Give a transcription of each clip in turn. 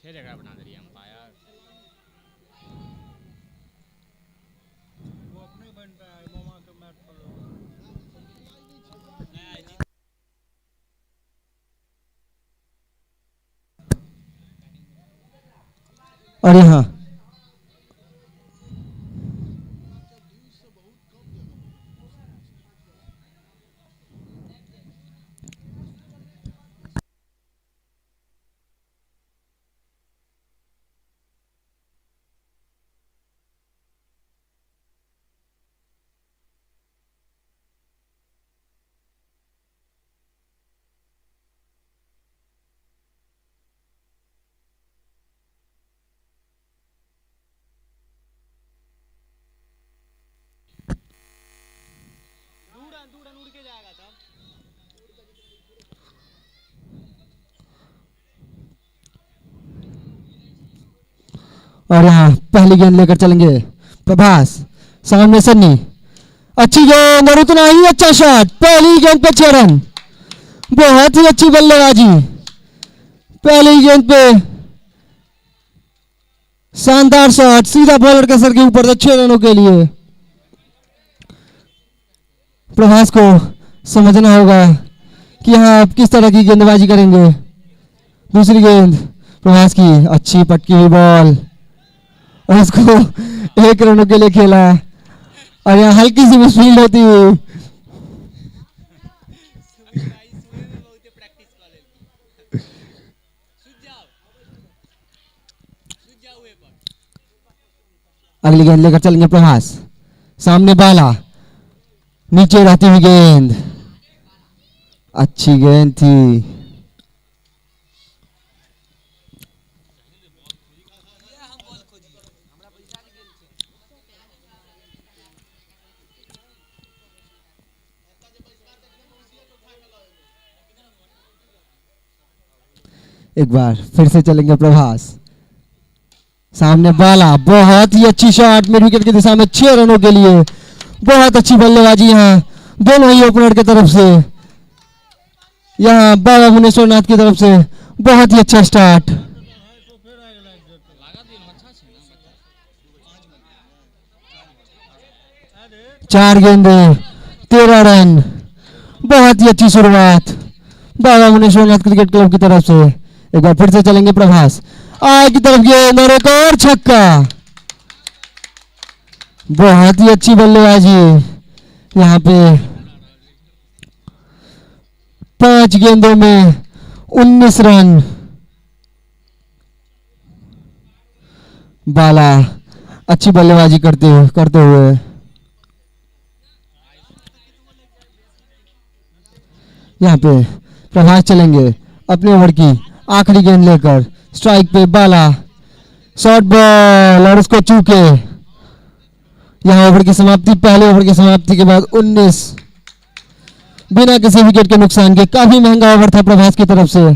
जगह बना दे रही है अंपायर। वो अपने बन पे आए मामा के मैट पर और यहाँ उड़ के जाएगा तब। और यहाँ पहली गेंद लेकर चलेंगे प्रभास, सामने सन्नी, अच्छी गेंद और उतना ही अच्छा शॉट, पहली गेंद पे 6 रन, बहुत ही अच्छी बल्लेबाजी, पहली गेंद पे शानदार शॉट, सीधा बॉलर के सर के ऊपर था 6 रनों के लिए। प्रभास को समझना होगा कि यहाँ आप किस तरह की गेंदबाजी करेंगे। दूसरी गेंद प्रभास की, अच्छी पटकी हुई बॉल और उसको 1 रनों के लिए खेला और यहाँ हल्की सी मिसफील्ड होती हुई अगली गेंद लेकर चलेंगे प्रभास, सामने बाला, नीचे रहती हुई गेंद, अच्छी गेंद थी। एक बार फिर से चलेंगे प्रभास, सामने बाला, बहुत ही अच्छी शॉट मिड विकेट की दिशा में 6 रनों के लिए, बहुत अच्छी बल्लेबाजी यहाँ दोनों ही ओपनर की तरफ से, यहाँ बाबा मुनेश्वर की तरफ से बहुत ही अच्छा स्टार्ट। चार गेंदे 13 रन, बहुत ही अच्छी शुरुआत बाबा मुनेश्वर क्रिकेट क्लब की तरफ से। एक बार फिर से चलेंगे प्रभास, आगे की तरफ गेंद और एक और छक्का, बहुत ही अच्छी बल्लेबाजी यहाँ पे 5 गेंदों में 19 रन। बाला अच्छी बल्लेबाजी करते हुए यहाँ पे प्रभास चलेंगे अपने ओवर की आखिरी गेंद लेकर, स्ट्राइक पे बाला, शॉर्ट बॉल और उसको चूके। यहाँ ओवर की समाप्ति, पहले ओवर की समाप्ति के बाद 19 बिना किसी विकेट के नुकसान के। काफी महंगा ओवर था प्रभास की तरफ से,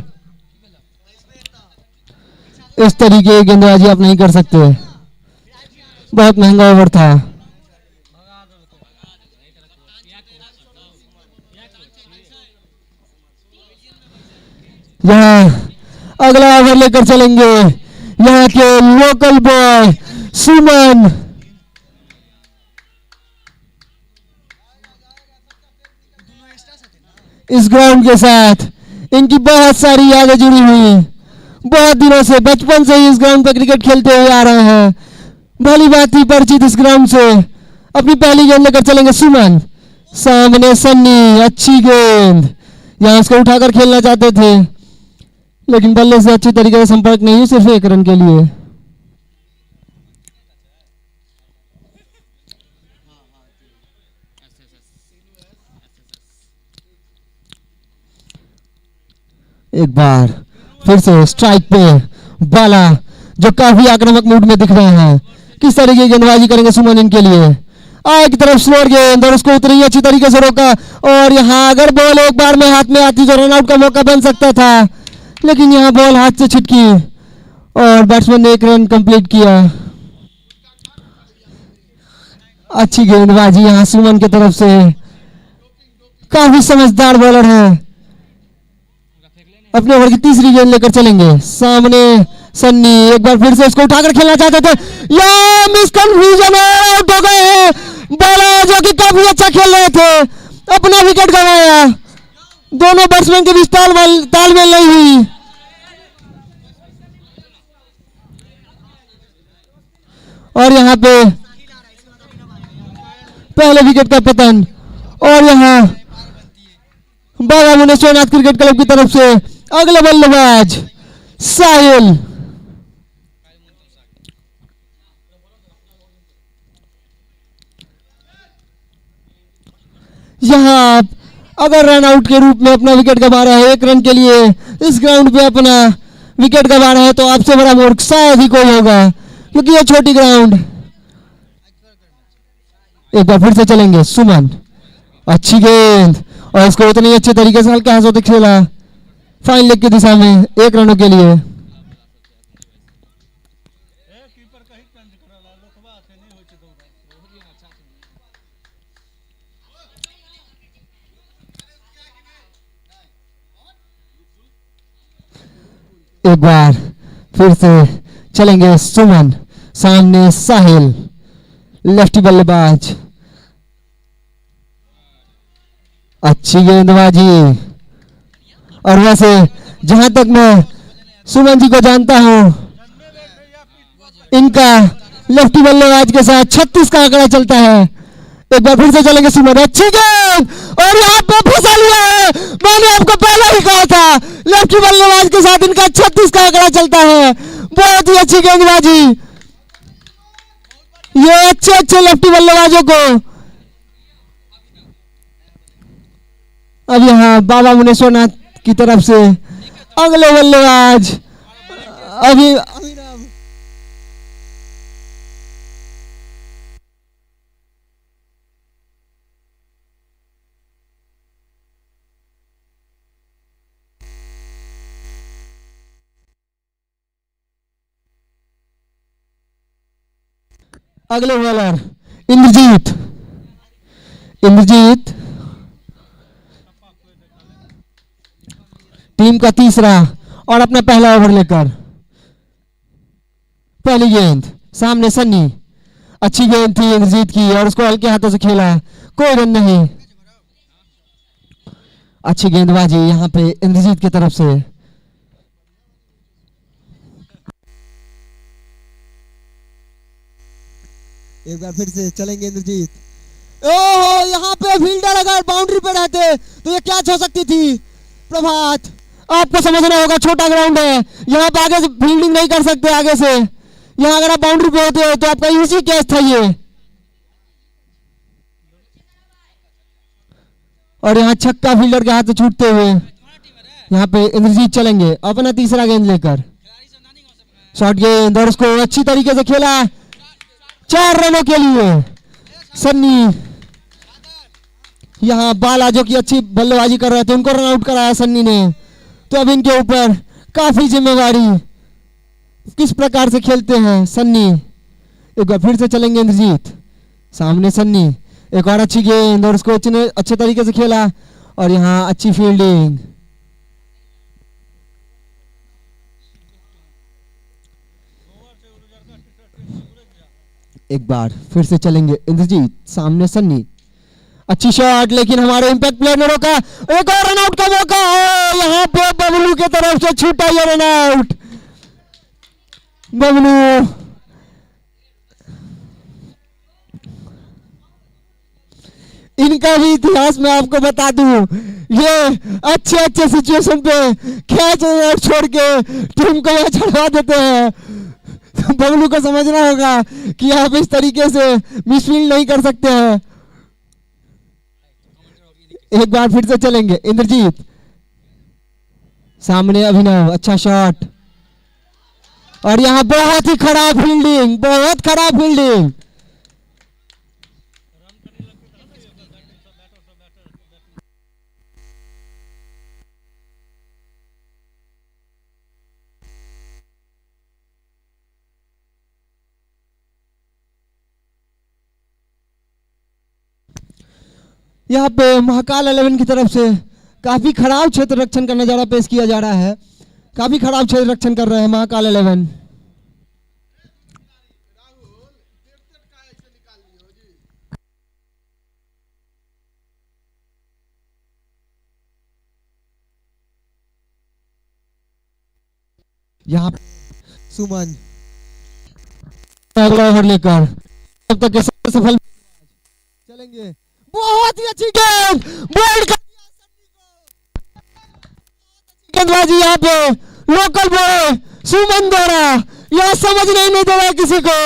इस तरीके की गेंदबाजी आप नहीं कर सकते, बहुत महंगा ओवर था। यहाँ अगला ओवर लेकर चलेंगे यहाँ के लोकल बॉय सुमन, इस ग्राउंड के साथ इनकी बहुत सारी यादें जुड़ी हुई, बहुत दिनों से, बचपन से ही इस ग्राउंड पर क्रिकेट खेलते हुए आ रहे हैं, भली बात ही परिचित इस ग्राउंड से। अपनी पहली गेंद लेकर चलेंगे सुमन, सामने सन्नी, अच्छी गेंद, यहाँ उसको उठाकर खेलना चाहते थे लेकिन बल्ले से अच्छी तरीके से संपर्क नहीं हुई, सिर्फ 1 रन के लिए। एक बार फिर से स्ट्राइक पे बाला, जो काफी आक्रामक मूड में दिख रहे हैं, किस तरीके की गेंदबाजी करेंगे सुमन इनके लिए। आगे की तरफ स्लोअर गेंद और उसको उतनी अच्छी तरीके से रोका और यहाँ अगर बॉल एक बार में हाथ में आती तो रनआउट का मौका बन सकता था, लेकिन यहाँ बॉल हाथ से छिटकी और बैट्समैन ने 1 रन कंप्लीट किया। अच्छी गेंदबाजी यहाँ सुमन की तरफ से, काफी समझदार बॉलर है। अपने ओवर की तीसरी गेंद लेकर चलेंगे, सामने सन्नी एक बार फिर से उसको उठाकर खेलना चाहते थे, या मिस कंफ्यूजन आउट हो गए हैं। बॉलर जो कि काफी अच्छा खेल रहे थे अपना विकेट गंवाया। दोनों बैट्समैन के बीच तालमेल नहीं हुई। और यहाँ पे पहले विकेट का पतन। और यहाँ बाबा मुनेश्वरनाथ क्रिकेट क्लब की तरफ से अगले बल्लेबाज साहिल। यहाँ अगर रन आउट के रूप में अपना विकेट गंवा रहा है, 1 रन के लिए इस ग्राउंड पे अपना विकेट गंवा रहा है, तो आपसे बड़ा मूर्ख शायद ही कोई होगा, क्योंकि ये छोटी ग्राउंड। एक बार फिर से चलेंगे सुमन, अच्छी गेंद और इसको उतने अच्छे तरीके से हल्के हाथों से खेला फाइन लेग की दिशा में 1 रनों के लिए। कीपर कहीं चेंज करला लोकबा से नहीं होचे दो एक बार फिर से चलेंगे सुमन, सामने साहिल लेफ्टी बल्लेबाज। अच्छी गेंदबाजी। और वैसे जहां तक मैं सुमन जी को जानता हूं, इनका लेफ्टी बल्लेबाज के साथ 36 का आंकड़ा चलता है। एक बार फिर से चलेंगे सुमन, अच्छी गेंद और यहाँ पे फंसा लिया है। मैंने आपको पहले ही कहा था लेफ्टी बल्लेबाज के साथ इनका 36 का आंकड़ा चलता है। बहुत ही अच्छी गेंदबाजी। ये अच्छे लेफ्टी बल्लेबाजों को अब यहाँ बाबा मुनेश्वरनाथ की तरफ से अगले बल्लेबाज अभी अगले बॉलर इंद्रजीत। टीम का तीसरा और अपना पहला ओवर लेकर पहली गेंद सामने सन्नी। अच्छी गेंद थी इंद्रजीत की और उसको हल्के हाथों से खेला, कोई रन नहीं। अच्छी गेंदबाजी यहां पे इंद्रजीत की तरफ से। एक बार फिर से चलेंगे इंद्रजीत। ओहो, यहाँ पे फील्डर अगर बाउंड्री पे रहते तो ये कैच हो सकती थी। प्रभात, आपको समझना होगा छोटा ग्राउंड है, यहाँ पे आगे से फील्डिंग नहीं कर सकते आगे से। यहाँ अगर आप बाउंड्री पे होते हो तो आपका इजी कैच था ये। और यहाँ छक्का फील्डर के हाथ से छूटते हुए यहाँ पे इंद्रजीत चलेंगे अपना तीसरा गेंद लेकर। शॉर्ट गेंद और उसको अच्छी तरीके से खेला 4 रनों के लिए सन्नी। यहाँ बाला जो कि अच्छी बल्लेबाजी कर रहे थे उनको रन आउट कराया सन्नी ने। तो अब इनके ऊपर काफी जिम्मेवारी, किस प्रकार से खेलते हैं सन्नी। एक बार फिर से चलेंगे इंद्रजीत, सामने सन्नी। एक और अच्छी गेंद और उसको अच्छे तरीके से खेला और यहाँ अच्छी फील्डिंग। एक बार फिर से चलेंगे इंद्रजीत, सामने सन्नी। अच्छी शॉट लेकिन हमारे इंपैक्ट प्लेयर ने रोका। एक और रन आउट का मौका, यहाँ पे बबलू की तरफ से छूटा ये रन आउट। बबलू इनका भी इतिहास मैं आपको बता दूं, ये अच्छे सिचुएशन पे कैच छोड़ के टीम को यहाँ चढ़वा देते हैं। तो बबलू को समझना होगा कि आप इस तरीके से मिसफील्ड नहीं कर सकते हैं। एक बार फिर से चलेंगे इंद्रजीत, सामने अभिनव। अच्छा शॉट और यहाँ बहुत ही खराब फील्डिंग, बहुत खराब फील्डिंग। यहाँ पे महाकाल 11 की तरफ से काफी खराब क्षेत्र रक्षण का नजारा पेश किया जा रहा है। काफी खराब क्षेत्र रक्षण कर रहे हैं महाकाल 11। यहाँ सुमन अगला ओवर लेकर अब तक के सबसे सफल चलेंगे। बहुत ही अच्छी गेंद बोल्ड कर दिया सन्नी को। गेंदबाजी यहाँ पे लोकल बॉय सुमन द्वारा, यह समझ नहीं दे रहा किसी को,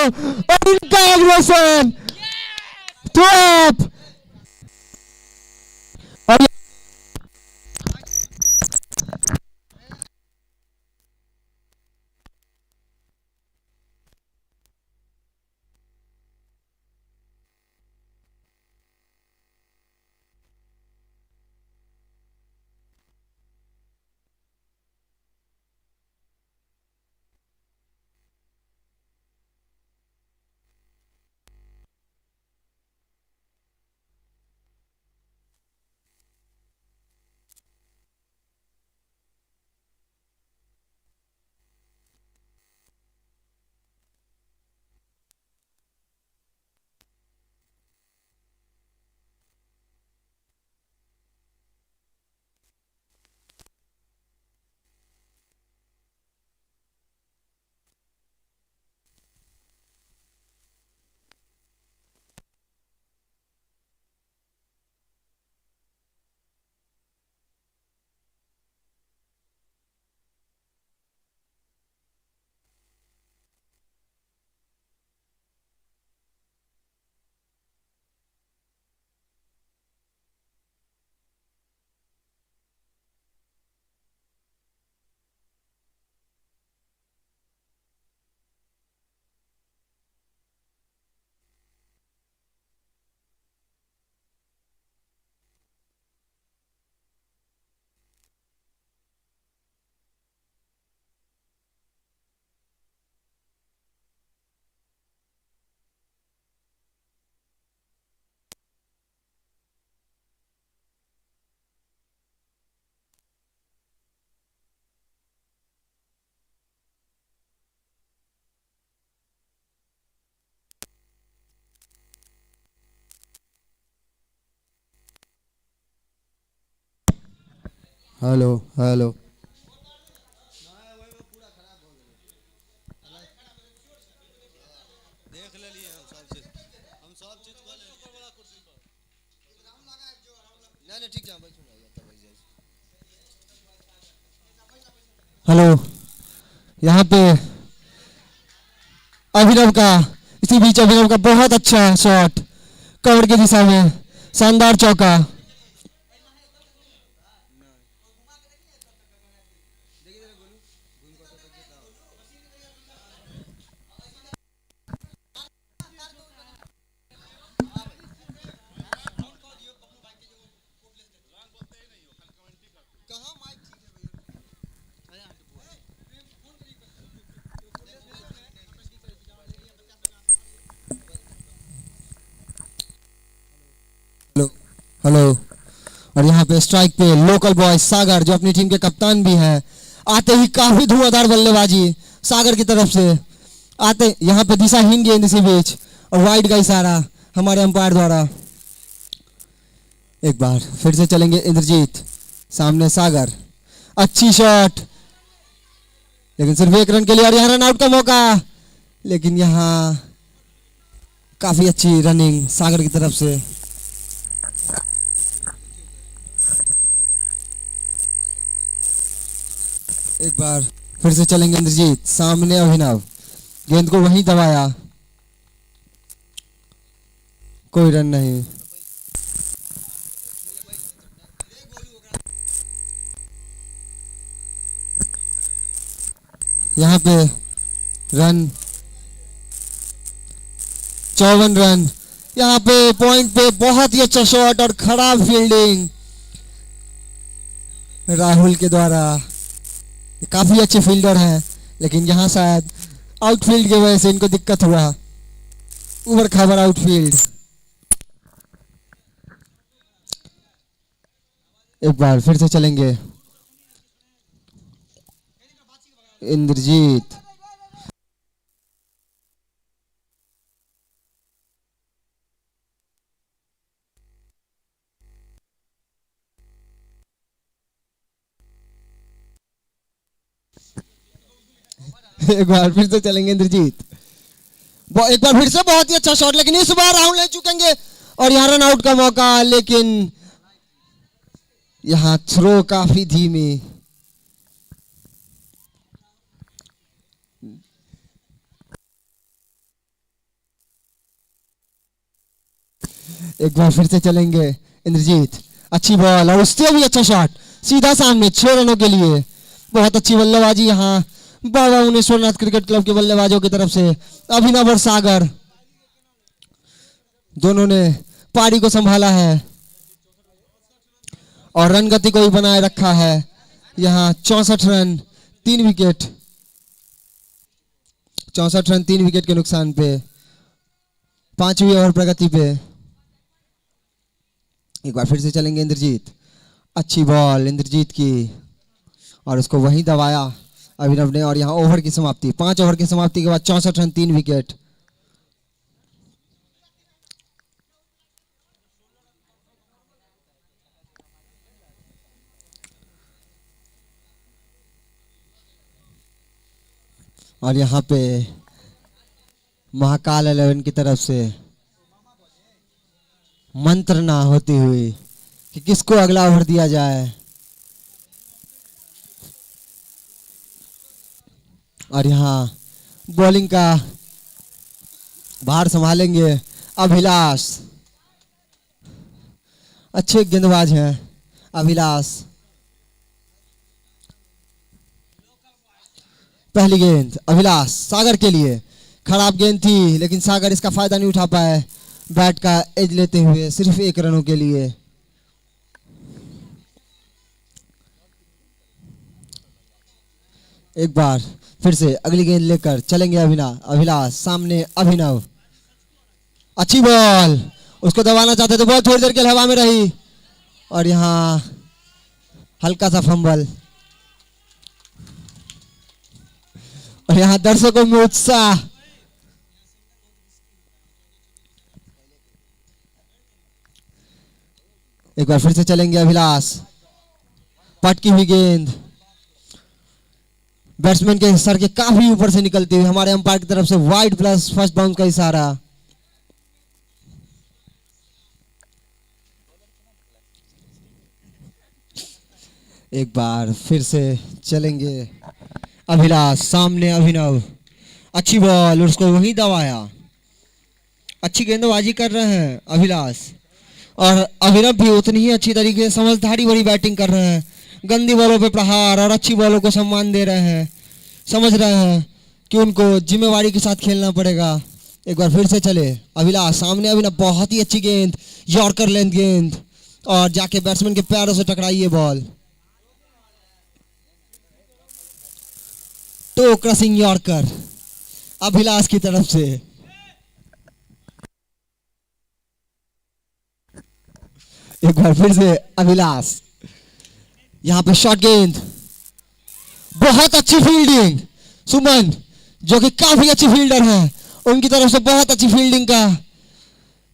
और इनका एग्रेशन टॉप। और हेलो हेलो देख ले लिए हम सब चीज को ले नहीं ठीक है। हेलो, यहाँ पे अभिनव का, इसी बीच अभिनव का बहुत अच्छा शॉट कवर की दिशा में, शानदार चौका। हेलो, और यहाँ पे स्ट्राइक पे लोकल बॉय सागर, जो अपनी टीम के कप्तान भी हैं। आते ही काफी धुआंधार बल्लेबाजी सागर की तरफ से, आते यहाँ पे दिशाहीन गेंद इसी बीच, और वाइड का इशारा हमारे अंपायर द्वारा। एक बार फिर से चलेंगे इंद्रजीत, सामने सागर, अच्छी शॉट, लेकिन सिर्फ एक रन के लिए, और यहाँ रन आउट का मौका, लेकिन यहाँ काफी अच्छी रनिंग सागर की तरफ से। एक बार फिर से चलेंगे इंद्रजीत, सामने अभिनव, गेंद को वहीं दबाया, कोई रन नहीं। यहाँ पे रन 54 रन। यहाँ पे पॉइंट पे बहुत ही अच्छा शॉट और खराब फील्डिंग राहुल के द्वारा। काफी अच्छे फील्डर हैं, लेकिन यहाँ शायद आउटफील्ड की वजह से इनको दिक्कत हुआ, ऊबर खाबर आउटफील्ड। एक बार फिर से चलेंगे, इंद्रजीत। एक बार फिर से चलेंगे इंद्रजीत। एक बार फिर से बहुत ही अच्छा शॉट, लेकिन इस बार राहुल नहीं चुकेंगे और यहाँ रन आउट का मौका, लेकिन यहाँ थ्रो काफी धीमी। एक बार फिर से चलेंगे इंद्रजीत। अच्छी बॉल और उससे भी अच्छा शॉट, सीधा सामने 6 रनों के लिए। बहुत अच्छी बल्लेबाजी यहाँ बाबा मुनेश्वरनाथ क्रिकेट क्लब के बल्लेबाजों की तरफ से। अभिनव और सागर दोनों ने पारी को संभाला है और रन गति को भी बनाए रखा है। यहाँ 64 रन 3 विकेट, 64 रन 3 विकेट के नुकसान पे 5वीं ओवर प्रगति पे। एक बार फिर से चलेंगे इंद्रजीत। अच्छी बॉल इंद्रजीत की और उसको वहीं दबाया अभिनव ने। और यहाँ ओवर की समाप्ति, 5 ओवर की समाप्ति के बाद 64 रन 3 विकेट। और यहाँ पे महाकाल 11 की तरफ से मंत्रणा होती हुई कि किसको अगला ओवर दिया जाए। और यहाँ बॉलिंग का भार संभालेंगे अभिलाष। अच्छे गेंदबाज हैं अभिलाष। पहली गेंद अभिलाष सागर के लिए, खराब गेंद थी लेकिन सागर इसका फायदा नहीं उठा पाए बैट का एज लेते हुए, सिर्फ 1 रनों के लिए। एक बार फिर से अगली गेंद लेकर चलेंगे अभिलाष। सामने अभिनव, अच्छी बॉल, उसको दबाना चाहते थे, बॉल थोड़ी देर के लिए हवा में रही और यहाँ हल्का सा फंबल। और यहाँ दर्शकों में उत्साह। एक बार फिर से चलेंगे अभिलाष। पटकी हुई गेंद बैट्समैन के सर के काफी ऊपर से निकलती हुई, हमारे अंपायर की तरफ से वाइड प्लस फर्स्ट बाउंस का इशारा। एक बार फिर से चलेंगे अभिलाष। सामने अभिनव, अच्छी बॉल, उसको वहीं दबाया। अच्छी गेंदबाजी कर रहे हैं अभिलाष और अभिनव भी उतनी ही अच्छी तरीके से समझदारी भरी बैटिंग कर रहे हैं। गंदी बॉलों पे प्रहार और अच्छी बॉलों को सम्मान दे रहे हैं। समझ रहे हैं कि उनको जिम्मेवारी के साथ खेलना पड़ेगा। एक बार फिर से चले अभिलाष। सामने अभिनव, बहुत ही अच्छी गेंद, यॉर्कर लेंथ गेंद और जाके बैट्समैन के पैरों से टकराई ये बॉल। तो क्रसिंग यॉर्कर अभिलाष की तरफ से। एक बार फिर से अभिलाष, यहां पे शॉर्ट गेंद, बहुत अच्छी फील्डिंग सुमन, जो कि काफी अच्छी फील्डर हैं, उनकी तरफ से बहुत अच्छी फील्डिंग का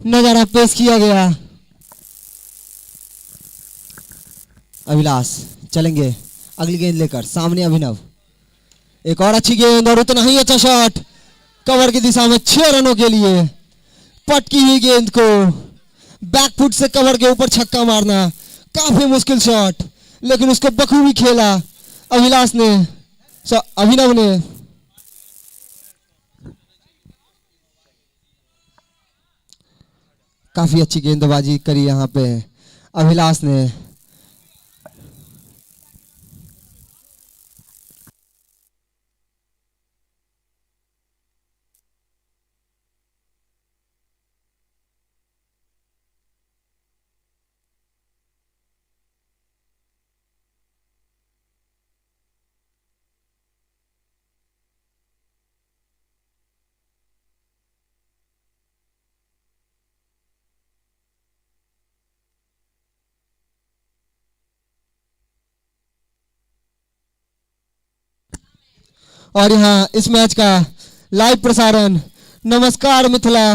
नजारा पेश किया गया। अभिलाष चलेंगे अगली गेंद लेकर। सामने अभिनव, एक और अच्छी गेंद और उतना ही अच्छा शॉट कवर की दिशा में 6 रनों के लिए। पटकी हुई गेंद को बैकफुट से कवर के ऊपर छक्का मारना काफी मुश्किल शॉट, लेकिन उसको बखूबी खेला अभिलाष ने, अभिनव ने। काफी अच्छी गेंदबाजी करी यहां पे अभिलाष ने। और यहाँ इस मैच का लाइव प्रसारण नमस्कार मिथिला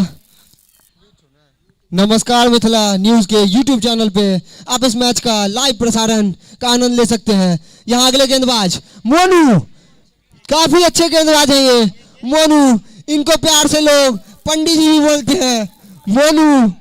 न्यूज के यूट्यूब चैनल पे आप इस मैच का लाइव प्रसारण का आनंद ले सकते हैं। यहाँ अगले गेंदबाज मोनू, काफी अच्छे गेंदबाज हैं ये मोनू, इनको प्यार से लोग पंडित जी भी बोलते हैं। मोनू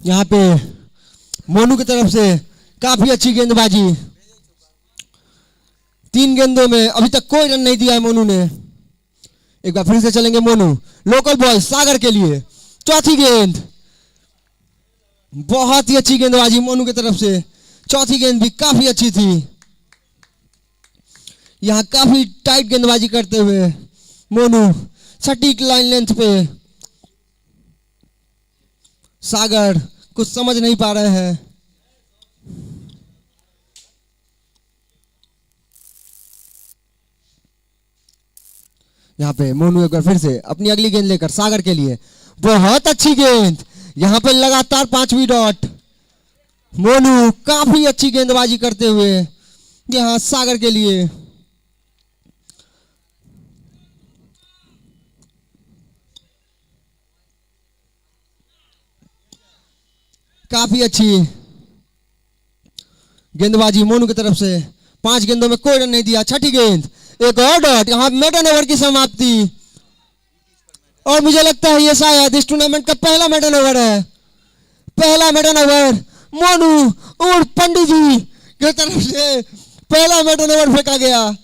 यहाँ पे मोनू की तरफ से काफी अच्छी गेंदबाजी, 3 गेंदों में अभी तक कोई रन नहीं दिया है मोनू ने। एक बार फिर से चलेंगे मोनू, लोकल बॉय सागर के लिए, चौथी गेंद, बहुत ही अच्छी गेंदबाजी मोनू की तरफ से, चौथी गेंद भी काफी अच्छी थी। यहाँ काफी टाइट गेंदबाजी करते हुए मोनू सटीक लाइन लेंथ पे, सागर कुछ समझ नहीं पा रहे हैं। यहाँ पे मोनू एक बार फिर से अपनी अगली गेंद लेकर सागर के लिए, बहुत अच्छी गेंद, यहाँ पे लगातार 5वीं डॉट। मोनू काफी अच्छी गेंदबाजी करते हुए यहाँ सागर के लिए। काफी अच्छी गेंदबाजी मोनू की तरफ से, 5 गेंदों में कोई रन नहीं दिया। छठी गेंद, एक और डॉट, यहाँ मेडन ओवर की समाप्ति। और मुझे लगता है ये शायद इस टूर्नामेंट का पहला मेडन ओवर है, पहला मेडन ओवर मोनू और पंडित जी की तरफ से पहला मेडन ओवर फेंका गया।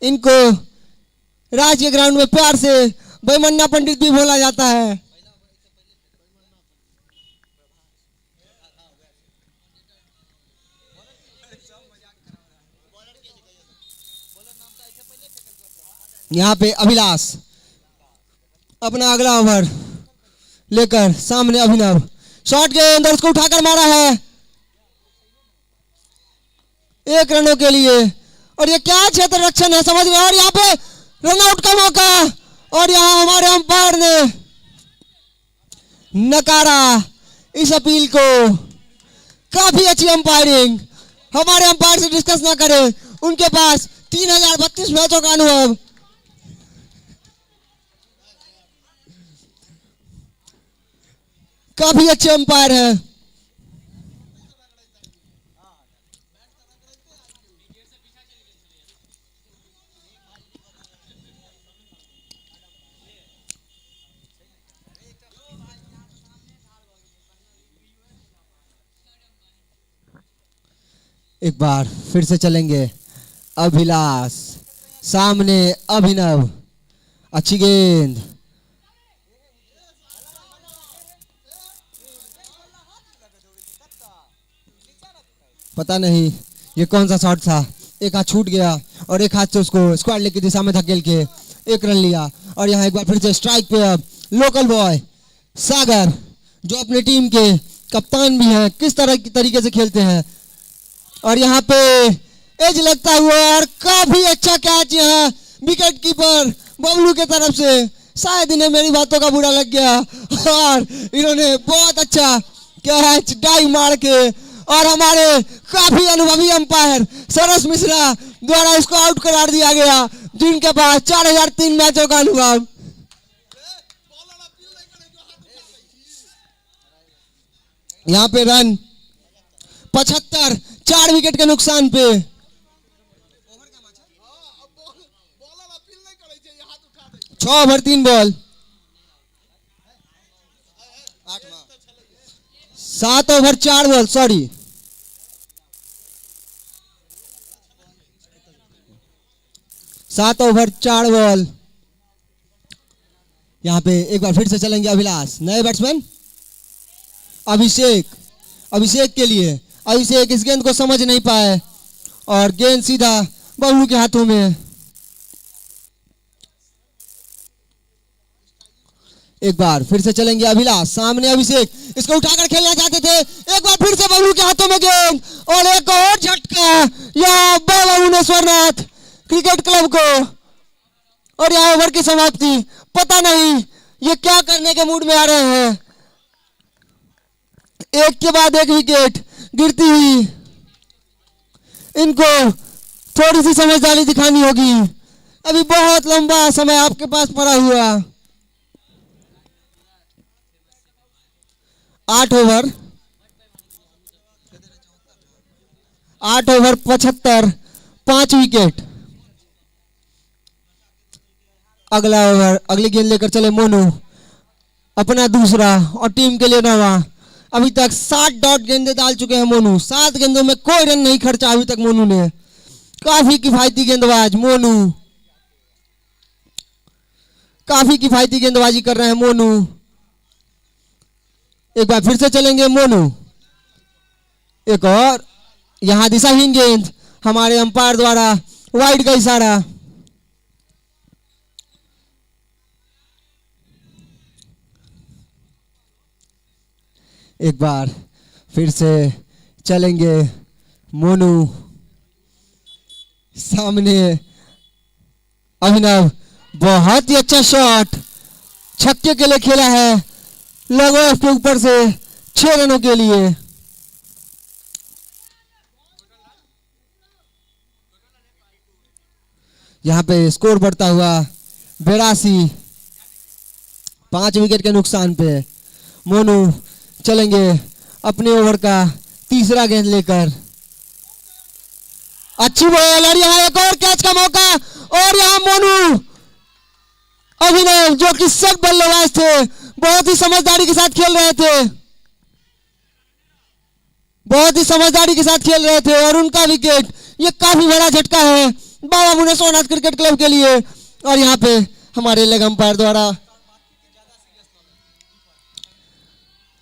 इनको राज्य ग्राउंड में प्यार से बैमन्ना पंडित भी बोला जाता है। यहाँ पे अभिलाष अपना अगला ओवर लेकर सामने, अभिनव शॉट के अंदर उसको उठाकर मारा है 1 रनों के लिए। और ये क्या क्षेत्र रक्षण है समझ में, और यहाँ पे रनआउट का मौका, और यहाँ हमारे अंपायर ने नकारा इस अपील को। काफी अच्छी अंपायरिंग, हमारे अंपायर से डिस्कस ना करें, उनके पास 3032 मैचों का अनुभव। काफी अच्छे अंपायर हैं। एक बार फिर से चलेंगे, अभिलाष सामने, अभिनव, अच्छी गेंद, पता नहीं ये कौन सा शॉट था, एक हाथ छूट गया और एक हाथ से उसको स्क्वायर लेग की दिशा में धकेल के 1 रन लिया। और यहाँ एक बार फिर से स्ट्राइक पे अब लोकल बॉय सागर, जो अपनी टीम के कप्तान भी हैं, किस तरह की तरीके से खेलते हैं। और यहाँ पे एज लगता हुआ और काफी अच्छा कैच यहाँ विकेट कीपर बबलू के तरफ से। शायद इन्हें मेरी बातों का बुरा लग गया और इन्होंने बहुत अच्छा कैच डाइव मार के, और हमारे काफी अनुभवी अंपायर सरस मिश्रा द्वारा इसको आउट करार दिया गया, जिनके पास 4003 मैचों का अनुभव। यहाँ पे रन 75, 4 विकेट के नुकसान पे। 6 over 3 ball. 7 over 4 ball, sorry 7 over 4 ball. यहां पे एक बार फिर से चलेंगे अभिलाष, नए बैट्समैन अभिषेक। अभिषेक के लिए, अभिषेक इस गेंद को समझ नहीं पाए और गेंद सीधा बबलू के हाथों में। एक बार फिर से चलेंगे अभिलाष, सामने अभिषेक, इसको उठाकर खेलना चाहते थे, एक बार फिर से बबलू के हाथों में गेंद और एक और झटका यहाँ बाबा भुवनेश्वरनाथ क्रिकेट क्लब को, और यहाँ ओवर की समाप्ति। पता नहीं ये क्या करने के मूड में आ रहे हैं, एक के बाद एक विकेट गिरती हुई। इनको थोड़ी सी समझदारी दिखानी होगी, अभी बहुत लंबा समय आपके पास पड़ा हुआ। 8 ओवर 75, 5 विकेट। अगला ओवर, अगली गेंद लेकर चले मोनू, अपना दूसरा और टीम के लिए नवा। अभी तक 60 डॉट गेंदें डाल चुके हैं मोनू, 7 गेंदों में कोई रन नहीं खर्चा अभी तक मोनू ने। काफी किफायती गेंदबाज मोनू, काफी किफायती गेंदबाजी कर रहे हैं मोनू। एक बार फिर से चलेंगे मोनू, एक और यहां दिशाहीन गेंद, हमारे अंपायर द्वारा वाइड का इशारा। एक बार फिर से चलेंगे मोनू, सामने अभिनव, बहुत ही अच्छा शॉट, छक्के के लिए खेला है, लगो उसके ऊपर से 6 रनों के लिए। यहां पे स्कोर बढ़ता हुआ 82, 5 विकेट के नुकसान पे। मोनू चलेंगे अपने ओवर का तीसरा गेंद लेकर। अच्छी बॉल और यहाँ एक और कैच का मौका, और यहाँ मोनू अभिनव जो कि सब बल्लेबाज थे, बहुत ही समझदारी के साथ खेल रहे थे, बहुत ही समझदारी के साथ खेल रहे थे और उनका विकेट। ये काफी बड़ा झटका है बाबा भुवनेश्वरनाथ क्रिकेट क्लब के लिए। और यहाँ पे हमारे लेग अंपायर द्वारा,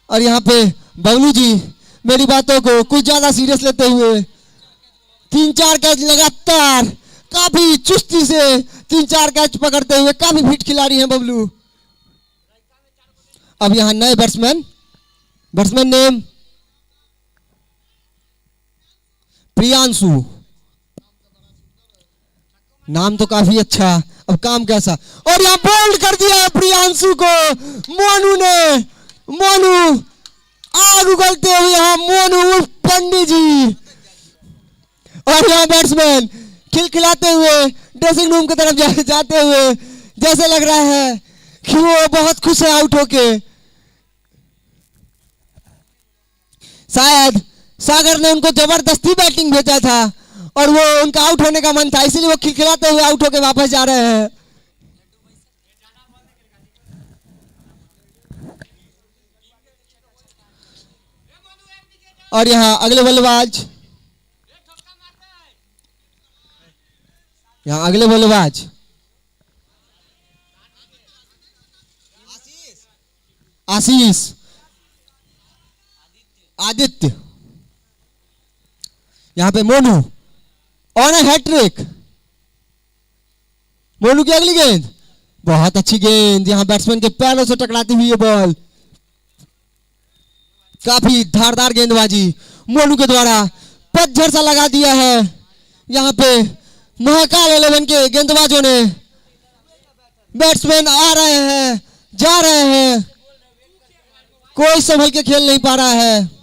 और यहाँ पे बबलू जी मेरी बातों को कुछ ज्यादा सीरियस लेते हुए 3-4 कैच लगातार काफी चुस्ती से 3-4 कैच पकड़ते हुए काफी फिट खिलाड़ी हैं बबलू। अब यहाँ नए बैट्समैन, बैट्समैन नेम प्रियांशु, नाम तो काफी अच्छा, अब काम कैसा, और यहाँ बोल्ड कर दिया प्रियांशु को मोनू ने। मोनू आग उगलते हुए यहाँ मोनू पंडित जी, और यहाँ बैट्समैन खिलखिलाते हुए ड्रेसिंग रूम की तरफ जाते हुए जैसे लग रहा है कि वो बहुत खुश है आउट होके। शायद सागर ने उनको जबरदस्ती बैटिंग भेजा था और वो उनका आउट होने का मन था, इसीलिए वो खिलखिलाते हुए आउट होके वापस जा रहे हैं। और यहाँ अगले बल्लेबाज, यहाँ अगले बल्लेबाज आशीष, आदित्य, यहाँ पे Monu on a hattrick. Monu की अगली गेंद, बहुत अच्छी गेंद, यहाँ बैट्समैन के पैरों से टकराती हुई ये बॉल। काफी धारदार गेंदबाजी मोनू के द्वारा, पतझड़ सा लगा दिया है यहाँ पे महाकाल 11 के गेंदबाजों ने। बैट्समैन आ रहे हैं, जा रहे हैं, कोई संभल के खेल नहीं पा रहा है।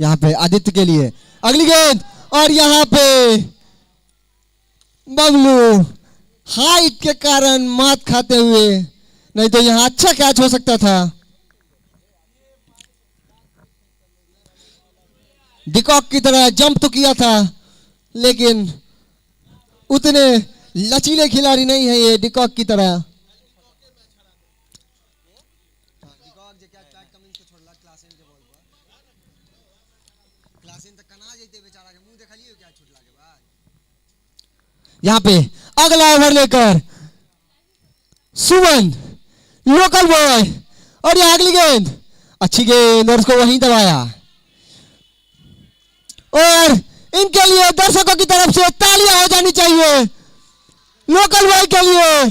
यहाँ पे आदित्य के लिए अगली गेंद, और यहाँ पे बबलू हाइट के कारण मात खाते हुए, नहीं तो यहां अच्छा कैच हो सकता था। डिकॉक की तरह जंप तो किया था, लेकिन उतने लचीले खिलाड़ी नहीं है ये डिकॉक की तरह। यहां पे अगला ओवर लेकर सुमन लोकल बॉय, और यह अगली गेंद, अच्छी गेंद और उसको वहीं दबाया। और इनके लिए दर्शकों की तरफ से तालियां हो जानी चाहिए लोकल बॉय के लिए।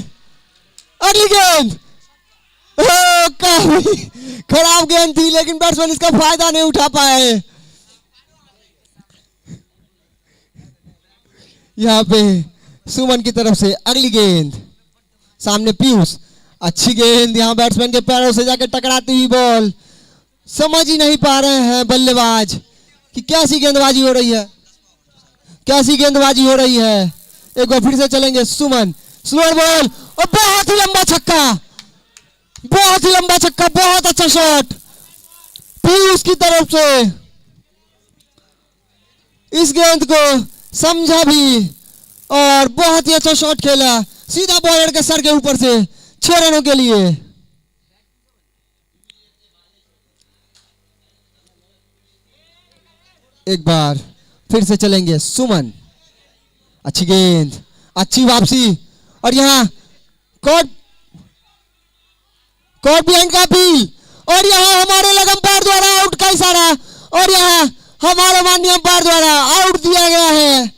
अगली गेंद, काफी खराब गेंद थी, लेकिन बैट्समैन इसका फायदा नहीं उठा पाए। यहां पे सुमन की तरफ से अगली गेंद, सामने पीयूष, अच्छी गेंद, यहां बैट्समैन के पैरों से जाकर टकराती हुई बॉल। समझ ही नहीं पा रहे हैं बल्लेबाज कि कैसी गेंदबाजी हो रही है, कैसी गेंदबाजी हो रही है। एक बार फिर से चलेंगे सुमन, स्लोअर बॉल, और बहुत ही लंबा छक्का, बहुत ही लंबा छक्का, बहुत अच्छा शॉट पीयूष की तरफ से। इस गेंद को समझा भी और बहुत ही अच्छा शॉट खेला, सीधा बॉलर के सर के ऊपर से 6 रनों के लिए। एक बार फिर से चलेंगे सुमन, अच्छी गेंद, अच्छी वापसी, और यहां कॉट बिहाइंड का अपील, और यहां हमारे लेग अंपायर द्वारा आउट का इशारा, और यहां हमारे माननीय अंपायर द्वारा आउट दिया गया है।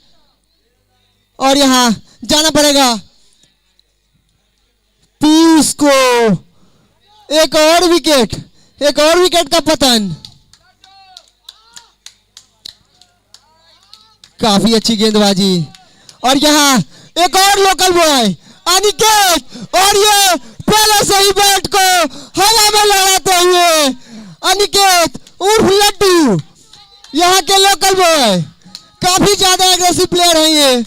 और यहां जाना पड़ेगा पीयूष को। एक और विकेट, एक और विकेट का पतन। काफी अच्छी गेंदबाजी, और यहां एक और लोकल बॉय अनिकेत, और ये पहले से ही बैट को हवा में लड़ाते हुए अनिकेत उर्फ लड्डू, यहाँ के लोकल बॉय, काफी ज्यादा एग्रेसिव प्लेयर हैं ये।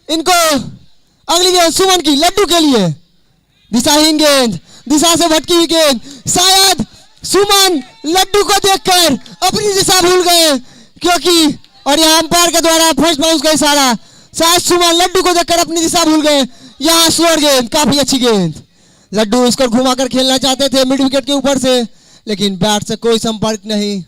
इनको अगली गेंद सुमन की, लड्डू के लिए दिशाहीन गेंद, दिशा से भटकी हुई गेंद, शायद सुमन लड्डू को देखकर अपनी दिशा भूल गए, क्योंकि और यहाँ अंपायर के द्वारा फर्स्ट बाउंस का इशारा, शायद सुमन लड्डू को देखकर अपनी दिशा भूल गए। यहाँ स्लोअर गेंद, काफी अच्छी गेंद, लड्डू इसको घुमाकर खेलना चाहते थे मिड विकेट के ऊपर से, लेकिन बैट से कोई संपर्क नहीं।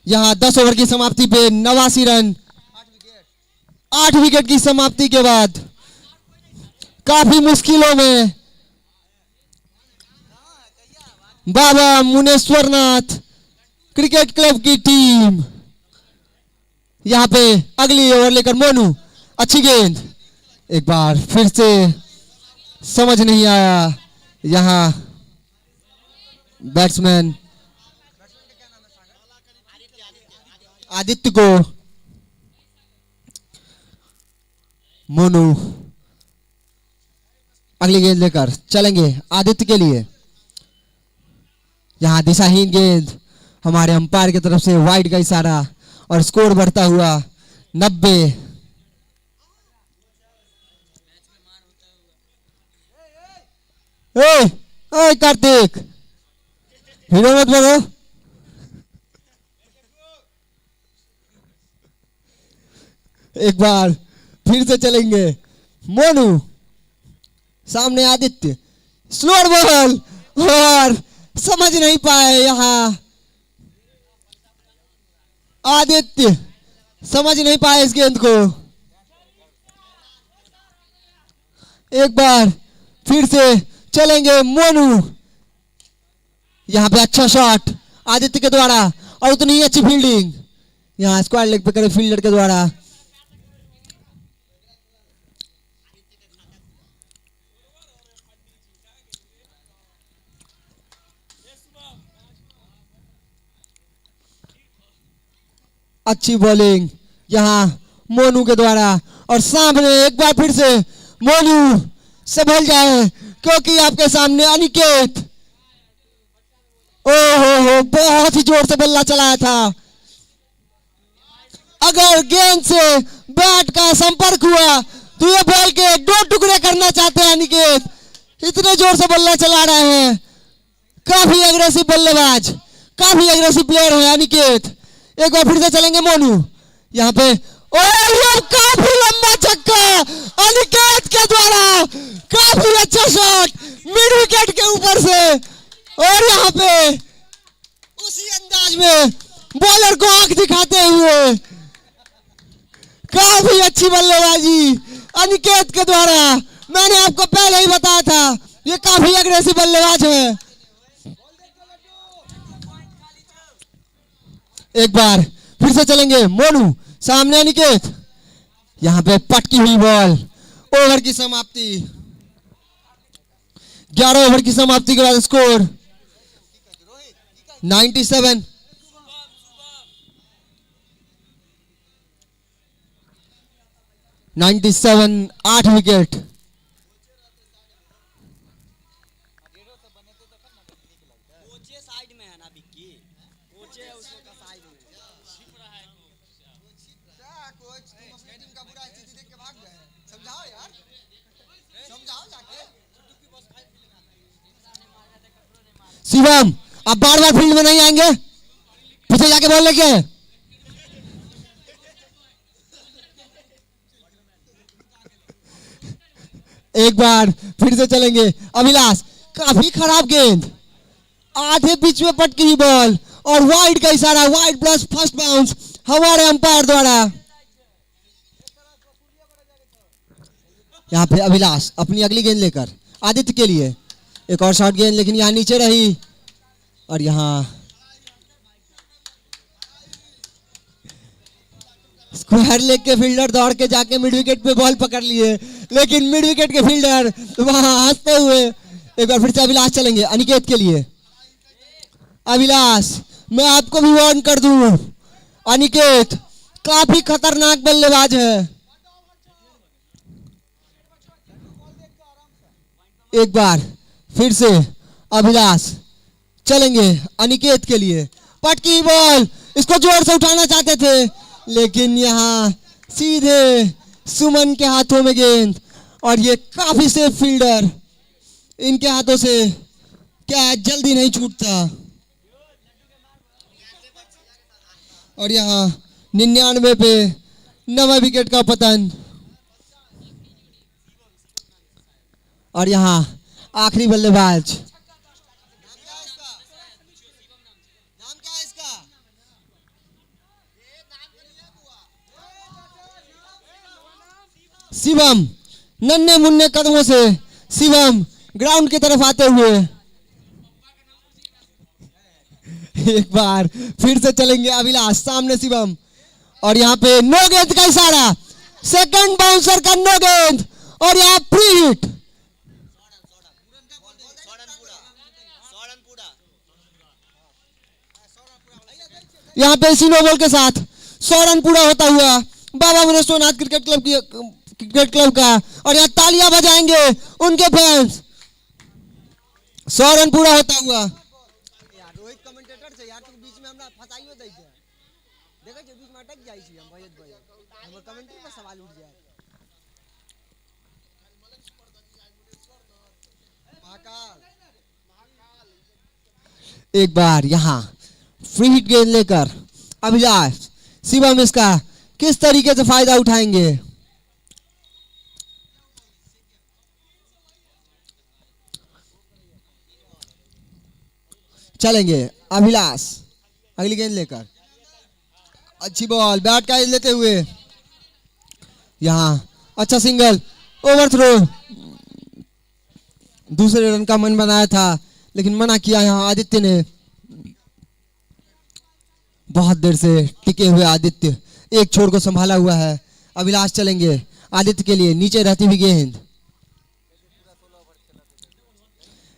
यहाँ 10 ओवर की समाप्ति पे 89 रन, 8 विकेट की समाप्ति के बाद काफी मुश्किलों में बाबा मुनेश्वरनाथ क्रिकेट क्लब की टीम। यहां पे अगली ओवर लेकर मोनू, अच्छी गेंद, एक बार फिर से समझ नहीं आया। यहां बैट्समैन आदित्य को, मोनू अगली गेंद लेकर चलेंगे आदित्य के लिए। यहां दिशाहीन गेंद, हमारे अंपायर की तरफ से वाइड का इशारा, और स्कोर बढ़ता हुआ 90। ए कार्तिक, हीरो मत बनो। एक बार फिर से चलेंगे मोनू, सामने आदित्य, स्लोअर बॉल, और समझ नहीं पाए। यहां आदित्य समझ नहीं पाए इस गेंद को। एक बार फिर से चलेंगे मोनू, यहां पे अच्छा शॉट आदित्य के द्वारा, और उतनी ही अच्छी फील्डिंग यहां स्क्वायर लेग पे करे फील्डर के द्वारा। अच्छी बॉलिंग यहां मोनू के द्वारा, और सामने एक बार फिर से मोनू संभल जाए, क्योंकि आपके सामने अनिकेत, ओहो बहुत ही जोर से बल्ला चलाया था। अगर गेंद से बैट का संपर्क हुआ तो ये बॉल के 2 टुकड़े करना चाहते हैं अनिकेत। इतने जोर से बल्ला चला रहे हैं, काफी एग्रेसिव बल्लेबाज, काफी एग्रेसिव प्लेयर है अनिकेत। एक बार फिर से चलेंगे मोनू यहाँ पे, और ये काफी लंबा छक्का अनिकेत के द्वारा, काफी अच्छा शॉट मिड विकेट के ऊपर से, और यहाँ पे उसी अंदाज में बॉलर को आंख दिखाते हुए काफी अच्छी बल्लेबाजी अनिकेत के द्वारा। मैंने आपको पहले ही बताया था ये काफी एग्रेसिव बल्लेबाज है। एक बार फिर से चलेंगे मोनू सामने अनिकेत, यहां पे पटकी हुई बॉल, ओवर की समाप्ति, 11 ओवर की समाप्ति के बाद स्कोर 97। (97) 8 विकेट। शिवम अब बार बार फील्ड में नहीं आएंगे, पीछे जाके बॉल लेके आए। एक बार फिर से चलेंगे अभिलाष, काफी खराब गेंद, आधे पिच में पटकी हुई बॉल और वाइड का इशारा, वाइड प्लस फर्स्ट बाउंस हमारे अंपायर द्वारा। यहाँ पे अभिलाष अपनी अगली गेंद लेकर आदित्य के लिए एक और शॉट गेंद, लेकिन यहाँ नीचे रही, और यहाँ स्क्वायर लेग के फील्डर दौड़ के जाके मिड विकेट पे बॉल पकड़ लिए, लेकिन मिड विकेट के फील्डर वहां हंसते हुए। एक बार फिर से अभिलाष चलेंगे अनिकेत के लिए। अभिलाष मैं आपको भी वार्न कर दूं, अनिकेत काफी खतरनाक बल्लेबाज है। एक बार फिर से अभिलाष चलेंगे अनिकेत के लिए, पटकी बॉल, इसको जोर से उठाना चाहते थे, लेकिन यहाँ सीधे सुमन के हाथों में गेंद, और ये काफी सेफ फील्डर, इनके हाथों से क्या जल्दी नहीं छूटता। और यहाँ 99 पे 9 विकेट का पतन, और यहाँ आखिरी बल्लेबाज शिवम। नन्हे मुन्ने कदमों से शिवम ग्राउंड की तरफ आते हुए। एक बार फिर से चलेंगे अभिलाष सामने शिवम, और यहाँ पे नो गेंद का इशारा, सेकंड बाउंसर का नो गेंद, और यहाँ फ्री हिट। यहाँ पे इसी नो बॉल के साथ 100 रन पूरा होता हुआ बाबा मुनेश्वरनाथ क्रिकेट क्लब का, और यहाँ तालियां बजाएंगे उनके फैंस। 100 रन पूरा होता हुआ। यार रोहित कमेंटेटर से यार तू बीच में हमरा फसाइयो दै छै, देखै छै बीच में अटक जाइ छी हम भैयत भाई, हमर कमेंट्री में सवाल उठ जाए। एक बार यहाँ फ्री हिट गेंद लेकर अभिलाष, शिवम इसका किस तरीके से फायदा उठाएंगे। चलेंगे अभिलाष अगली गेंद लेकर, अच्छी बॉल, बैट का लेते हुए, यहां अच्छा सिंगल, ओवर थ्रो, दूसरे रन का मन बनाया था लेकिन मना किया यहां आदित्य ने। बहुत देर से टिके हुए आदित्य एक छोर को संभाला हुआ है। अभिलाष चलेंगे आदित्य के लिए, नीचे रहती हुई गेंद,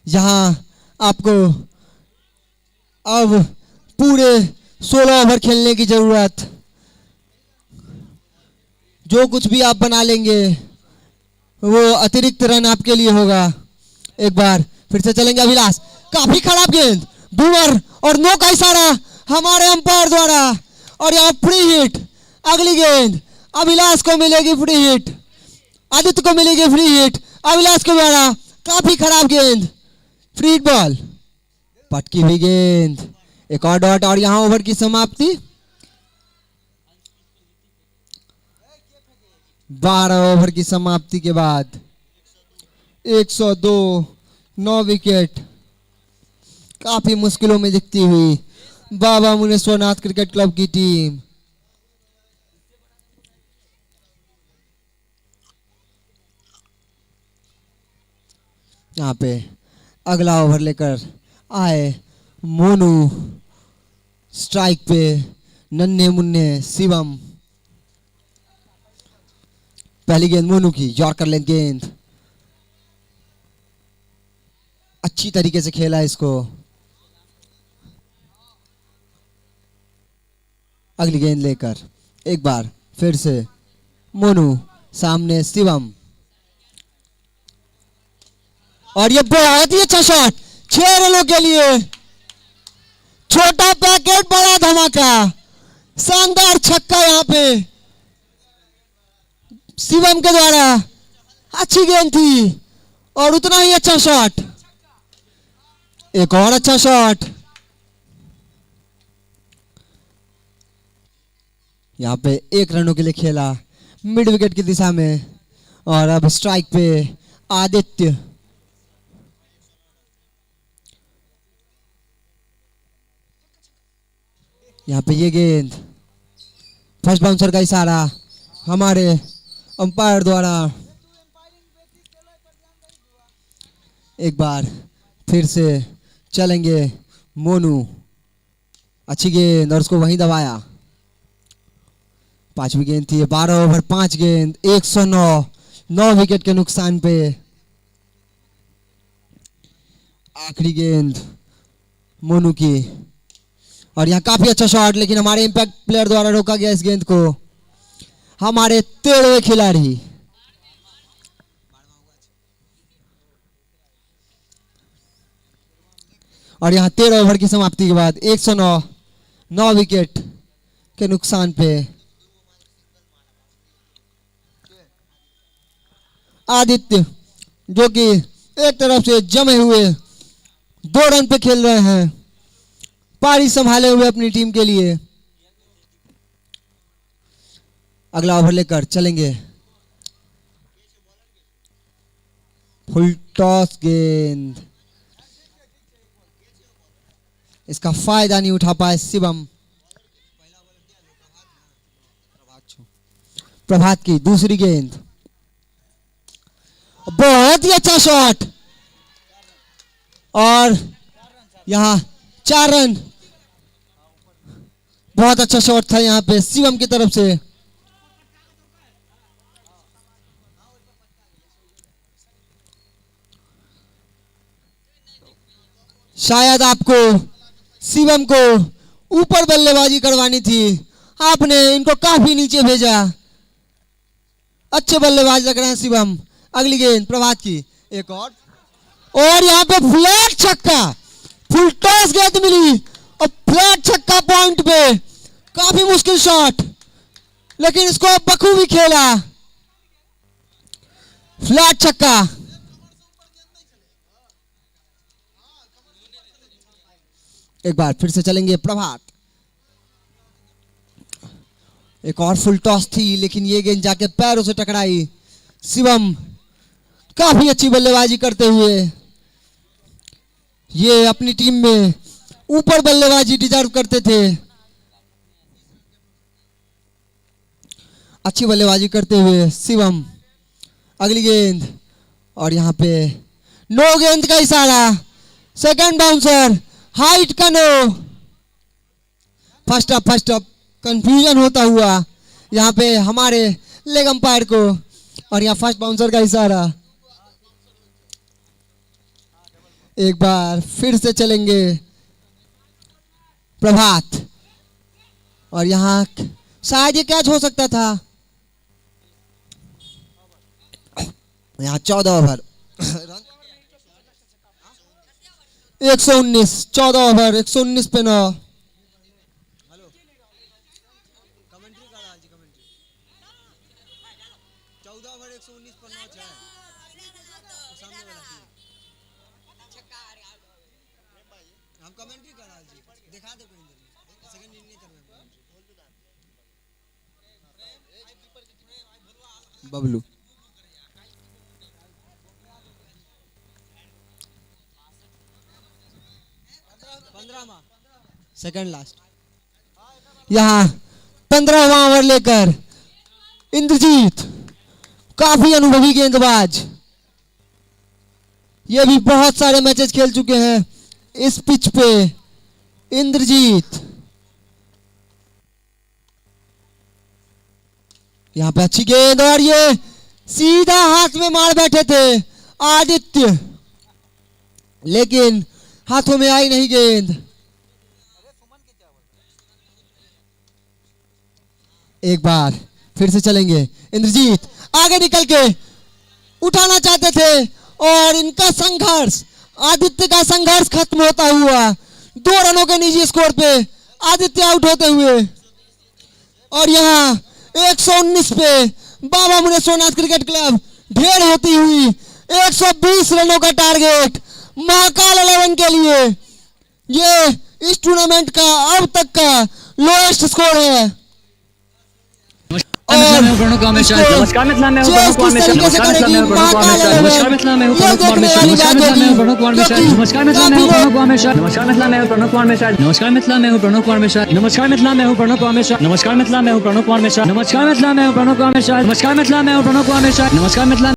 यहां आपको अब पूरे 16 ओवर खेलने की जरूरत, जो कुछ भी आप बना लेंगे वो अतिरिक्त रन आपके लिए होगा। एक बार फिर से चलेंगे अभिलाष, काफी खराब गेंद, बूमर और नो का इशारा हमारे अंपायर द्वारा, और यहाँ फ्री हिट अगली गेंद अभिलाष को मिलेगी फ्री हिट, आदित्य को मिलेगी फ्री हिट, अभिलाष के द्वारा काफी खराब गेंद, फ्री हिट बॉल, पटकी हुई गेंद, एक और डॉट और यहां ओवर की समाप्ति। 12 ओवर की समाप्ति के बाद 102, 9 विकेट, काफी मुश्किलों में दिखती हुई बाबा मुनेश्वरनाथ क्रिकेट क्लब की टीम। यहाँ पे अगला ओवर लेकर आए मोनू, स्ट्राइक पे नन्हे मुन्ने शिवम। पहली गेंद मोनू की, यॉर्कर लेंथ गेंद, अच्छी तरीके से खेला इसको। अगली गेंद लेकर एक बार फिर से मोनू, सामने शिवम, और ये बहुत ही अच्छा शॉट 6 रनों के लिए। छोटा पैकेट बड़ा धमाका, शानदार छक्का यहाँ पे शिवम के द्वारा, अच्छी गेंद थी और उतना ही अच्छा शॉट। एक और अच्छा शॉट, यहाँ पे 1 रनों के लिए खेला मिड विकेट की दिशा में, और अब स्ट्राइक पे आदित्य। यहाँ पे ये गेंद, फर्स्ट बाउंसर का इशारा हमारे अंपायर द्वारा। एक बार फिर से चलेंगे मोनू, अच्छी गेंद और उसको वहीं दबाया। 5वीं गेंद थी, 12 ओवर 5 गेंद, 109, 9 विकेट के नुकसान पे। आखिरी गेंद मोनू की, और यहाँ काफी अच्छा शॉट, लेकिन हमारे इंपैक्ट प्लेयर द्वारा रोका गया इस गेंद को। हमारे 13वें खिलाड़ी और यहाँ 13 ओवर की समाप्ति के बाद 109, 9 विकेट के नुकसान पे आदित्य, जो कि एक तरफ से जमे हुए 2 रन पे खेल रहे हैं, पारी संभाले हुए अपनी टीम के लिए। अगला ओवर लेकर चलेंगे, फुल टॉस गेंद, इसका फायदा नहीं उठा पाए शिवम। प्रभात की दूसरी गेंद, बहुत ही अच्छा शॉट, और यहां 4 रन। बहुत अच्छा शॉट था यहाँ पे शिवम की तरफ से। शायद आपको शिवम को ऊपर बल्लेबाजी करवानी थी, आपने इनको काफी नीचे भेजा। अच्छे बल्लेबाज लग रहे हैं शिवम। अगली गेंद प्रभात की, एक और यहाँ पे फ्लैट छक्का, फुल टॉस गेंद मिली और फ्लैट छक्का पॉइंट पे। काफी मुश्किल शॉट, लेकिन इसको बखूबी खेला, फ्लैट छक्का। एक बार फिर से चलेंगे प्रभात, एक और फुल टॉस थी, लेकिन ये गेंद जाके पैरों से टकराई। शिवम काफी अच्छी बल्लेबाजी करते हुए ये अपनी टीम में ऊपर बल्लेबाजी डिजर्व करते थे। अच्छी बल्लेबाजी करते हुए शिवम। अगली गेंद, और यहाँ पे नो गेंद का इशारा, सेकंड बाउंसर, हाइट का नो। फर्स्ट अप कंफ्यूजन होता हुआ यहाँ पे हमारे लेग अंपायर को, और यहाँ फर्स्ट बाउंसर का इशारा। एक बार फिर से चलेंगे प्रभात, और यहाँ शायद ये कैच हो सकता था। यहाँ 14 ओवर 119, 14 ओवर 119 पे 9। हेलो, कमेंट्री कर रहा है जी, कमेंट्री करा जी दिखा दे कोई इधर सेकंड नहीं करना बबलू सेकंड लास्ट यहाँ 15वां ओवर लेकर इंद्रजीत काफी अनुभवी गेंदबाज, ये भी बहुत सारे मैचेस खेल चुके हैं इस पिच पे। इंद्रजीत यहाँ पे अच्छी गेंद और ये सीधा हाथ में मार बैठे थे आदित्य, लेकिन हाथों में आई नहीं गेंद। एक बार फिर से चलेंगे, इंद्रजीत आगे निकल के उठाना चाहते थे और इनका संघर्ष, आदित्य का संघर्ष खत्म होता हुआ 2 रनों के निजी स्कोर पे आदित्य आउट होते हुए। और यहाँ 119 पे बाबा मुने सोमनाथ क्रिकेट क्लब ढेर होती हुई 120 रनों का टारगेट महाकाल 11 के लिए। ये इस टूर्नामेंट का अब तक का लोएस्ट स्कोर है। नमस्कार मैं हूं प्रणव कुमार मिश्रा। नमस्कार मिथिला में हूं प्रणव कुमार मिश्रा। नमस्कार मिथिला में हूं प्रणव कुमार मिश्रा। नमस्कार मिथिला में हूं प्रणव कुमार मिश्रा। नमस्कार मिथिला में हूं प्रणव कुमार मिश्रा। नमस्कार मिथिला में हूं प्रणव कुमार मिश्रा। नमस्कार मिथिला में हूं प्रणव कुमार मिश्रा। नमस्कार मिथिला में हूं प्रणव कुमार मिश्रा। नमस्कार मिथिला में हूं प्रणव कुमार मिश्रा। नमस्कार मिथिला में हूं प्रणव कुमार मिश्रा। नमस्कार मिथिला में हूं प्रणव कुमार मिश्रा। नमस्कार मिथिला में हूं प्रणव कुमार मिश्रा। नमस्कार मिथिला